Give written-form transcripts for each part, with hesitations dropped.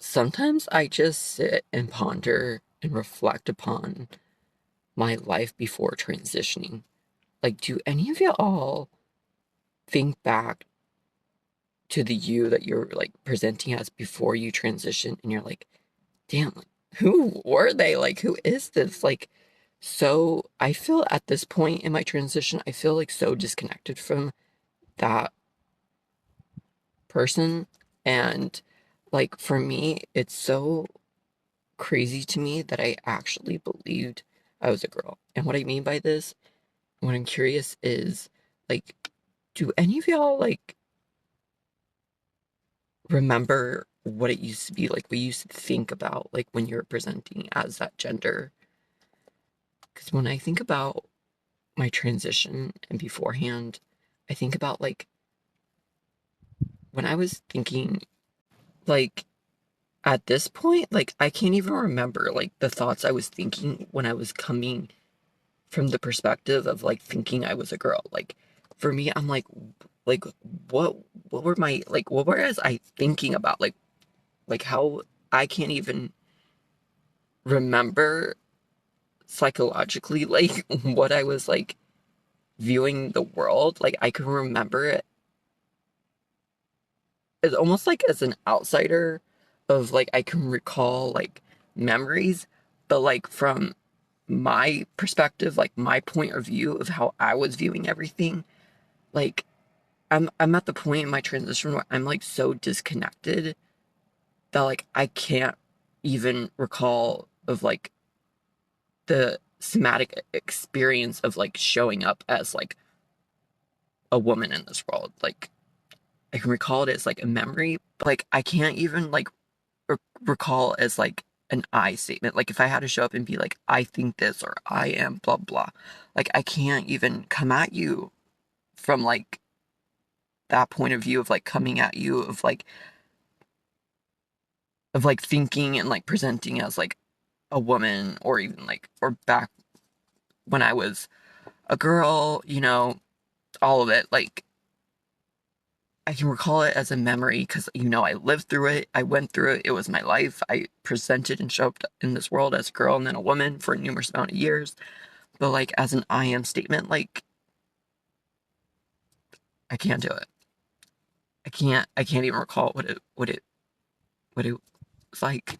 Sometimes I just sit and ponder and reflect upon my life before transitioning. Like, do any of y'all think back to the you that you're like presenting as before you transition and you're like, damn, like, who were they? Like, who is this? Like, so I feel at this point in my transition, I feel like so disconnected from that person. And like, for me, it's so crazy to me that I actually believed I was a girl. And what I mean by this, what I'm curious is, like, do any of y'all like remember what it used to be like? We used to think about like when you're presenting as that gender. Because when I think about my transition and beforehand, I think about like when I was thinking, like, at this point, like, I can't even remember like the thoughts I was thinking when I was coming from the perspective of like thinking I was a girl. Like, for me, I'm like what were my like what was I thinking about? Like how I can't even remember psychologically like what I was like viewing the world. Like, I can remember it as almost like as an outsider of like I can recall like memories, but like from my perspective, like my point of view of how I was viewing everything, like I'm at the point in my transition where I'm like so disconnected that like I can't even recall of like the somatic experience of like showing up as like a woman in this world. Like, I can recall it as like a memory, but like I can't even like recall as like an I statement. Like, if I had to show up and be like, I think this or I am blah blah, like I can't even come at you from like that point of view of like coming at you of like thinking and like presenting as like a woman, or even like, or back when I was a girl, all of it. Like, I can recall it as a memory because, I lived through it. I went through it. It was my life. I presented and showed up in this world as a girl and then a woman for a numerous amount of years. But like as an I am statement, like I can't do it. I can't even recall what it was like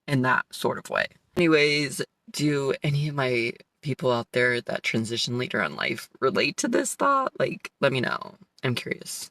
in that sort of way. Anyways, do any of my people out there that transition later in life relate to this thought? Like, let me know. I'm curious.